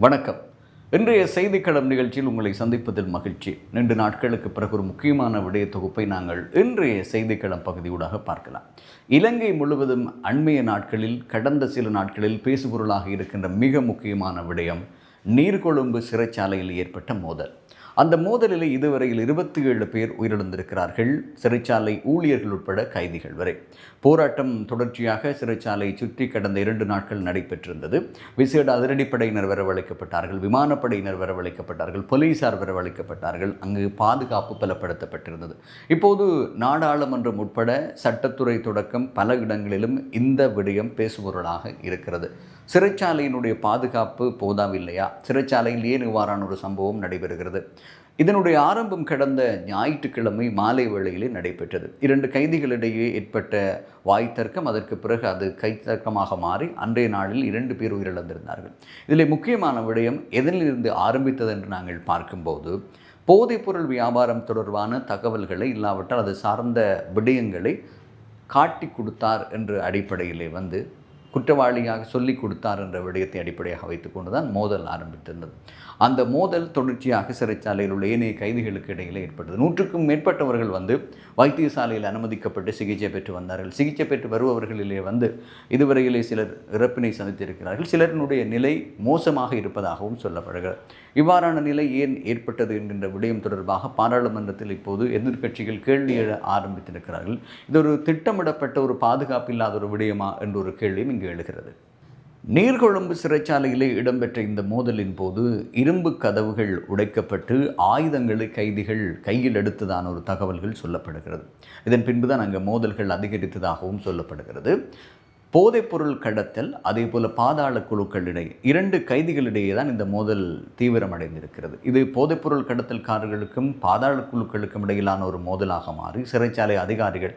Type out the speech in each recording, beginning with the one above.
வணக்கம். இன்றைய செய்திக்களம் நிகழ்ச்சியில் உங்களை சந்திப்பதில் மகிழ்ச்சி. 2 நாட்களுக்கு பிறகு ஒரு முக்கியமான விடய தொகுப்பை நாங்கள் இன்றைய செய்திக்களம் பகுதியூடாக பார்க்கலாம். இலங்கை முழுவதும் அண்மைய நாட்களில் கடந்த சில நாட்களில் பேசுபொருளாக இருக்கின்ற மிக முக்கியமான விடயம் நீர்கொழும்பு சிறைச்சாலையில் ஏற்பட்ட மோதல். அந்த மோதலில் இதுவரையில் 27 பேர் உயிரிழந்திருக்கிறார்கள். சிறைச்சாலை ஊழியர்கள் உட்பட கைதிகள் வரை. போராட்டம் தொடர்ச்சியாக சிறைச்சாலை சுற்றி கடந்த 2 நாட்கள் நடைபெற்றிருந்தது. விசேட அதிரடிப்படையினர் வரவழைக்கப்பட்டார்கள், விமானப்படையினர் வரவழைக்கப்பட்டார்கள், போலீசார் வரவழைக்கப்பட்டார்கள். அங்கு பாதுகாப்பு பலப்படுத்தப்பட்டிருந்தது. இப்போது நாடாளுமன்றம் உட்பட சட்டத்துறை தொடக்கம் பல இடங்களிலும் இந்த விடயம் பேசுபொருளாக இருக்கிறது. சிறைச்சாலையினுடைய பாதுகாப்பு போதாவில்லையா? சிறைச்சாலையில் ஏன் இவ்வாறான ஒரு சம்பவம் நடைபெறுகிறது? இதனுடைய ஆரம்பம் கடந்த ஞாயிற்றுக்கிழமை மாலை வேளையிலே நடைபெற்றது. 2 கைதிகளிடையே ஏற்பட்ட வாய்த்தர்க்கம், அதற்கு பிறகு அது கைத்தர்க்கமாக மாறி அன்றைய நாளில் 2 பேர் உயிரிழந்திருந்தார்கள். இதில் முக்கியமான விடயம் எதிலிருந்து ஆரம்பித்தது என்று நாங்கள் பார்க்கும்போது, போதைப்பொருள் வியாபாரம் தொடர்பான தகவல்களை இல்லாவிட்டால் அது சார்ந்த விடயங்களை காட்டி கொடுத்தார் என்ற அடிப்படையிலே குற்றவாளியாக சொல்லிக் கொடுத்தார் என்ற விடயத்தை அடிப்படையாக வைத்துக்கொண்டு தான் மோதல் ஆரம்பித்திருந்தது. அந்த மோதல் தொடர்ச்சியாக சிறைச்சாலையில் உள்ள ஏனைய கைதிகளுக்கு இடையில் ஏற்பட்டது. 100க்கும் மேற்பட்டவர்கள் வைத்தியசாலையில் அனுமதிக்கப்பட்டு சிகிச்சை பெற்று வந்தார்கள். சிகிச்சை பெற்று வருபவர்களிலே இதுவரையிலே சிலர் இறப்பினை சந்தித்திருக்கிறார்கள். சிலரினுடைய நிலை மோசமாக இருப்பதாகவும் சொல்லப்படுகிறது. இவ்வாறான நிலை ஏன் ஏற்பட்டது என்கின்ற விடயம் தொடர்பாக பாராளுமன்றத்தில் இப்போது எதிர்க்கட்சிகள் கேள்வி எழ ஆரம்பித்திருக்கிறார்கள். இது ஒரு திட்டமிடப்பட்ட ஒரு பாதுகாப்பு இல்லாத ஒரு விடயமா என்ற ஒரு கேள்வியும் இங்கு எழுகிறது. நீர்கொழும்பு சிறைச்சாலையிலே இடம்பெற்ற இந்த மோதலின் போது இரும்பு கதவுகள் உடைக்கப்பட்டு ஆயுதங்களை கைதிகள் கையில் எடுத்ததான ஒரு தகவல்கள் சொல்லப்படுகிறது. இதன் பின்புதான் அங்கே மோதல்கள் அதிகரித்ததாகவும் சொல்லப்படுகிறது. போதைப்பொருள் கடத்தல், அதே போல் பாதாள குழுக்களிடையே 2 கைதிகளிடையே தான் இந்த மோதல் தீவிரமடைந்திருக்கிறது. இது போதைப்பொருள் கடத்தல்காரர்களுக்கும் பாதாள குழுக்களுக்கும் இடையிலான ஒரு மோதலாக மாறி சிறைச்சாலை அதிகாரிகள்,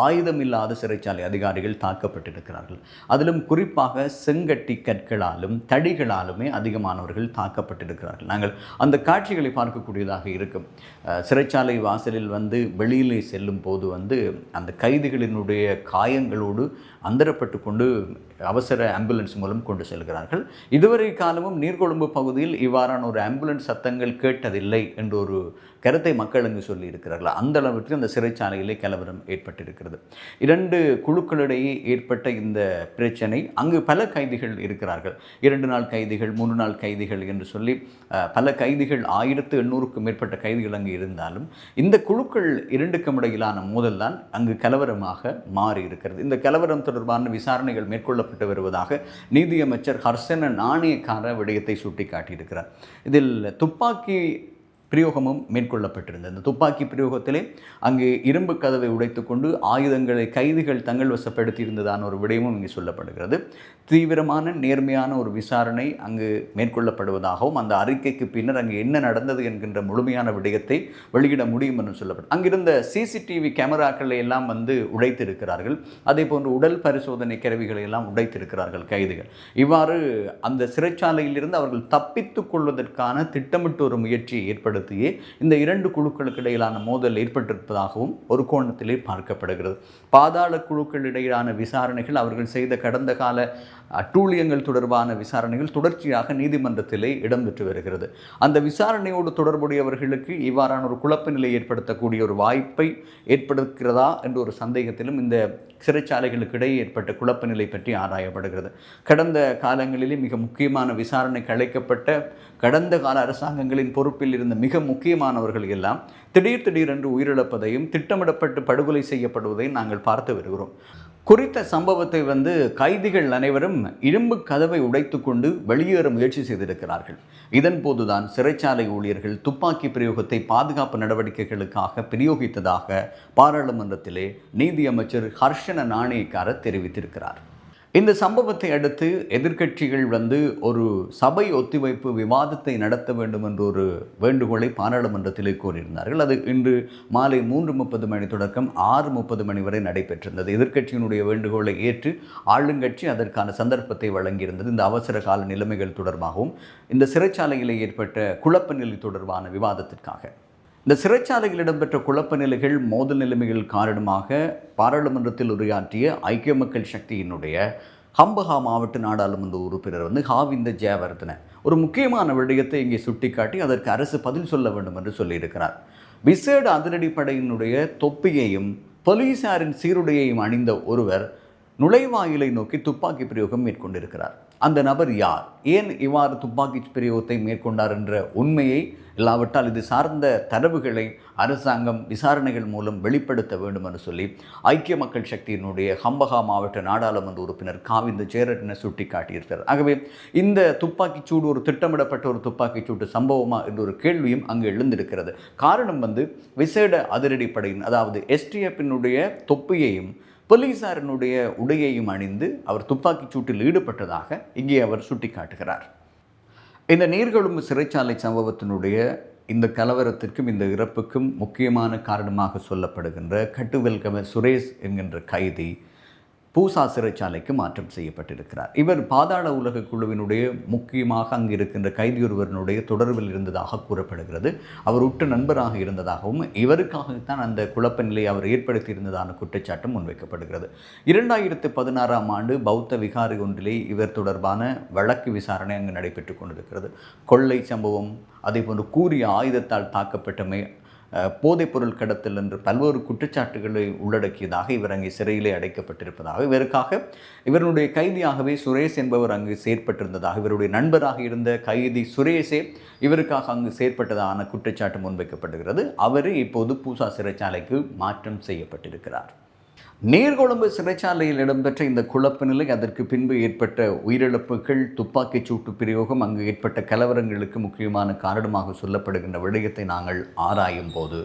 ஆயுதம் இல்லாத சிறைச்சாலை அதிகாரிகள் தாக்கப்பட்டிருக்கிறார்கள். அதிலும் குறிப்பாக செங்கட்டி கற்களாலும் தடிகளாலுமே அதிகமானவர்கள் தாக்கப்பட்டிருக்கிறார்கள். நாங்கள் அந்த காட்சிகளை பார்க்கக்கூடியதாக இருக்கும். சிறைச்சாலை வாசலில் வெளியிலே செல்லும் போது அந்த கைதிகளினுடைய காயங்களோடு அந்தரப்பட்டு கொண்டு அவசர ஆம்புலன்ஸ் மூலம் கொண்டு செல்கிறார்கள். இதுவரை காலமும் நீர்கொழும்பு பகுதியில் இவ்வாறான ஒரு ஆம்புலன்ஸ் சத்தங்கள் கேட்டதில்லை என்ற ஒரு கருத்தை மக்கள் அங்கு சொல்லியிருக்கிறார்கள். அந்த அளவிற்கு அந்த சிறைச்சாலையிலே கலவரம் ஏற்பட்டிருக்கிறது. 2 குழுக்களிடையே ஏற்பட்ட இந்த பிரச்சனை, அங்கு பல கைதிகள் இருக்கிறார்கள். 2 நாள் கைதிகள், 3 நாள் கைதிகள் என்று சொல்லி பல கைதிகள், 1800க்கும் மேற்பட்ட கைதிகள் அங்கு இருந்தாலும் இந்த குழுக்கள் 2க்கும் இடையிலான மோதல் தான் அங்கு கலவரமாக மாறி இருக்கிறது. இந்த கலவரம் தொடர்பான விசாரணைகள் மேற்கொள்ளப்பட்டு வருவதாக நீதியமைச்சர் ஹர்ஷன நாணயக்கார விடயத்தை சுட்டிக்காட்டியிருக்கிறார். இதில் துப்பாக்கி பிரயோகமும் மேற்கொள்ளப்பட்டிருந்தது. இந்த துப்பாக்கி பிரயோகத்திலே அங்கு இரும்பு கதவை உடைத்துக்கொண்டு ஆயுதங்களை கைதிகள் தங்கள் வசப்படுத்தி இருந்ததான ஒரு விடயமும் இங்கே சொல்லப்படுகிறது. தீவிரமான நேர்மையான ஒரு விசாரணை அங்கு மேற்கொள்ளப்படுவதாகவும் அந்த அறிக்கைக்கு பின்னர் அங்கு என்ன நடந்தது என்கின்ற முழுமையான விடயத்தை வெளியிட முடியும் என்று சொல்லப்படும். அங்கிருந்த சிசிடிவி கேமராக்களை எல்லாம் உடைத்திருக்கிறார்கள். அதே போன்று உடல் பரிசோதனை கருவிகளை எல்லாம் உடைத்திருக்கிறார்கள் கைதிகள். இவ்வாறு அந்த சிறைச்சாலையிலிருந்து அவர்கள் தப்பித்துக் கொள்வதற்கான திட்டமிட்ட ஒரு முயற்சியை ஏற்படுத்தியே இந்த 2 குழுக்களுக்கு இடையிலான மோதல் ஏற்பட்டிருப்பதாகவும் ஒரு கோணத்திலே பார்க்கப்படுகிறது. பாதாள குழுக்களிடையிலான விசாரணைகள், அவர்கள் செய்த கடந்த கால அட்டூழியங்கள் தொடர்பான விசாரணைகள் தொடர்ச்சியாக நீதிமன்றத்திலே இடம்பெற்று வருகிறது. அந்த விசாரணையோடு தொடர்புடையவர்களுக்கு இவ்வாறான ஒரு குழப்ப நிலை ஏற்படுத்தக்கூடிய ஒரு வாய்ப்பை ஏற்படுத்துகிறதா என்ற ஒரு சந்தேகத்திலும் இந்த சிறைச்சாலைகளுக்கு இடையே ஏற்பட்ட குழப்ப நிலை பற்றி ஆராயப்படுகிறது. கடந்த காலங்களிலே மிக முக்கியமான விசாரணைக்கு அழைக்கப்பட்ட கடந்த கால அரசாங்கங்களின் பொறுப்பில் இருந்த மிக முக்கியமானவர்கள் எல்லாம் திடீரென்று உயிரிழப்பதையும் திட்டமிடப்பட்டு படுகொலை செய்யப்படுவதையும் நாங்கள் பார்த்து வருகிறோம். குறித்த சம்பவத்தை கைதிகள் அனைவரும் இரும்பு கதவை உடைத்து கொண்டு வெளியேற முயற்சி செய்திருக்கிறார்கள். இதன் போதுதான் சிறைச்சாலை ஊழியர்கள் துப்பாக்கி பிரயோகத்தை பாதுகாப்பு நடவடிக்கைகளுக்காக பிரயோகித்ததாக பாராளுமன்றத்திலே நீதியமைச்சர் ஹர்ஷன நாணயக்கார தெரிவித்திருக்கிறார். இந்த சம்பவத்தை அடுத்து எதிர்க்கட்சிகள் ஒரு சபை ஒத்திவைப்பு விவாதத்தை நடத்த வேண்டும் என்ற ஒரு வேண்டுகோளை பாராளுமன்றத்திலே கோரியிருந்தார்கள். அது இன்று மாலை 3:30 மணி தொடக்கம் 6:30 மணி வரை நடைபெற்றிருந்தது. எதிர்க்கட்சியினுடைய வேண்டுகோளை ஏற்று ஆளுங்கட்சி அதற்கான சந்தர்ப்பத்தை வழங்கியிருந்தது. இந்த அவசர கால நிலைமைகள் தொடர்பாகவும் இந்த சிறைச்சாலையில் ஏற்பட்ட குழப்ப நிலை தொடர்பான விவாதத்திற்காக. இந்த சிறைச்சாலையில் இடம்பெற்ற குழப்ப நிலைகள், மோதல் நிலைமைகள் காரணமாக பாராளுமன்றத்தில் உரையாற்றிய ஐக்கிய மக்கள் சக்தியினுடைய ஹம்பஹா மாவட்ட நாடாளுமன்ற உறுப்பினர் ஹாவிந்த ஜெயவர்தன ஒரு முக்கியமான விடயத்தை இங்கே சுட்டிக்காட்டி அதற்கு அரசு பதில் சொல்ல வேண்டும் என்று சொல்லியிருக்கிறார். விசேட அதிரடிப்படையினுடைய தொப்பியையும் போலீசாரின் சீருடையையும் அணிந்த ஒருவர் நுழைவாயிலை நோக்கி துப்பாக்கி பிரயோகம் மேற்கொண்டிருக்கிறார். அந்த நபர் யார், ஏன் இவ்வாறு துப்பாக்கி பிரயோகத்தை மேற்கொண்டார் என்ற உண்மையை இல்லாவிட்டால் இது சார்ந்த தரவுகளை அரசாங்கம் விசாரணைகள் மூலம் வெளிப்படுத்த வேண்டும் என்று சொல்லி ஐக்கிய மக்கள் சக்தியினுடைய ஹம்பஹா மாவட்ட நாடாளுமன்ற உறுப்பினர் காவிந்த ஜெயரட்ன சுட்டி காட்டியிருக்கிறார். ஆகவே இந்த துப்பாக்கிச்சூடு ஒரு திட்டமிடப்பட்ட ஒரு துப்பாக்கிச்சூட்டு சம்பவமா என்ற ஒரு கேள்வியும் அங்கு எழுந்திருக்கிறது. காரணம் விசேட அதிரடிப்படையின் அதாவது எஸ்டிஎஃப்பினுடைய தொப்பியையும் போலீசாரினுடைய உடையையும் அணிந்து அவர் துப்பாக்கிச் சூட்டில் ஈடுபட்டதாக இங்கே அவர் சுட்டிக்காட்டுகிறார். இந்த நீர்கொழும்பு சிறைச்சாலை சம்பவத்தினுடைய இந்த கலவரத்திற்கும் இந்த இறப்புக்கும் முக்கியமான காரணமாக சொல்லப்படுகின்ற கட்டுவெல்கம சுரேஷ் என்கின்ற கைதி பூசா சிறைச்சாலைக்கு மாற்றம் செய்யப்பட்டிருக்கிறார். இவர் பாதாள உலக குழுவினுடைய முக்கியமாக அங்கு இருக்கின்ற கைதியொருவனுடைய தொடர்பில் இருந்ததாக கூறப்படுகிறது. அவர் உற்ற நண்பராக இருந்ததாகவும் இவருக்காகத்தான் அந்த குழப்ப நிலையை அவர் ஏற்படுத்தி இருந்ததான குற்றச்சாட்டும் முன்வைக்கப்படுகிறது. 2016ஆம் ஆண்டு பௌத்த விகாரி ஒன்றிலே இவர் தொடர்பான வழக்கு விசாரணை அங்கு நடைபெற்று கொண்டிருக்கிறது. கொள்ளை சம்பவம், அதேபோன்று கூறிய ஆயுதத்தால் தாக்கப்பட்டமை, போதைப்பொருள் கடத்தல் என்று பல்வேறு குற்றச்சாட்டுகளை உள்ளடக்கியதாக இவர் அங்கே சிறையிலே அடைக்கப்பட்டிருப்பதாக, இவருக்காக இவருடைய கைதியாகவே சுரேஷ் என்பவர் அங்கு செயற்பட்டிருந்ததாக, இவருடைய நண்பராக இருந்த கைதி சுரேஷே இவருக்காக அங்கு செயற்பட்டதான குற்றச்சாட்டு முன்வைக்கப்படுகிறது. அவர் இப்போது பூசா சிறைச்சாலைக்கு மாற்றம் செய்யப்பட்டிருக்கிறார். நீர்கொழும்பு சிறைச்சாலையில் இடம்பெற்ற இந்த குழப்ப நிலை, அதற்கு பின்பு ஏற்பட்ட உயிரிழப்புகள், துப்பாக்கிச் சூட்டு பிரயோகம், அங்கு ஏற்பட்ட கலவரங்களுக்கு முக்கியமான காரணமாக சொல்லப்படுகின்ற விடயத்தை நாங்கள் ஆராயும் போது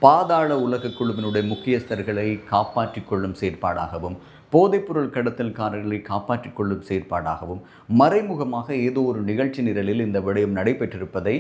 பாதாள உலக குழுவினுடைய முக்கியஸ்தர்களை காப்பாற்றிக் கொள்ளும் செயற்பாடாகவும் போதைப்பொருள் கடத்தல்காரர்களை காப்பாற்றிக் கொள்ளும் செயற்பாடாகவும் மறைமுகமாக ஏதோ ஒரு நிகழ்ச்சி நிரலில் இந்த விடயம் நடைபெற்றிருப்பதை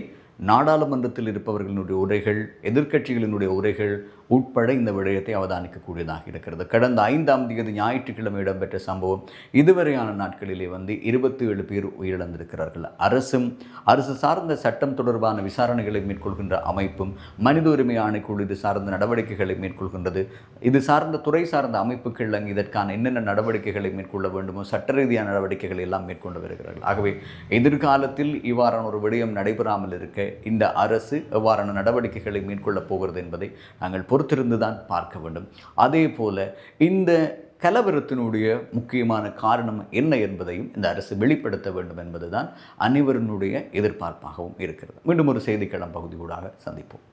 நாடாளுமன்றத்தில் இருப்பவர்களுடைய உரைகள், எதிர்க்கட்சிகளினுடைய உரைகள் உட்பட இந்த விடயத்தை அவதானிக்கக்கூடியதாக இருக்கிறது. கடந்த 5ஆம் தேதி ஞாயிற்றுக்கிழமை இடம்பெற்ற சம்பவம் இதுவரையான நாட்களிலே 27 பேர் உயிரிழந்திருக்கிறார்கள். அரசு சார்ந்த சட்டம் தொடர்பான விசாரணைகளை மேற்கொள்கின்ற அமைப்பும் மனித உரிமை ஆணைக்குழு இது சார்ந்த நடவடிக்கைகளை மேற்கொள்கின்றது. இது சார்ந்த துறை சார்ந்த அமைப்புகள் அங்கு இதற்கான என்னென்ன நடவடிக்கைகளை மேற்கொள்ள வேண்டுமோ சட்ட ரீதியான நடவடிக்கைகளை எல்லாம் மேற்கொண்டு வருகிறார்கள். ஆகவே எதிர்காலத்தில் இவ்வாறான ஒரு விடயம் நடைபெறாமல் இருக்க இந்த அரசு எவ்வாறான நடவடிக்கைகளை மேற்கொள்ளப் போகிறது என்பதை நாங்கள் பொறுத்திருந்துதான் பார்க்க வேண்டும். அதே போல இந்த கலவரத்தினுடைய முக்கியமான காரணம் என்ன என்பதையும் இந்த அரசு வெளிப்படுத்த வேண்டும் என்பதுதான் அனைவருடைய எதிர்பார்ப்பாகவும் இருக்கிறது. மீண்டும் ஒரு செய்திக்களம் பகுதியூடாக சந்திப்போம்.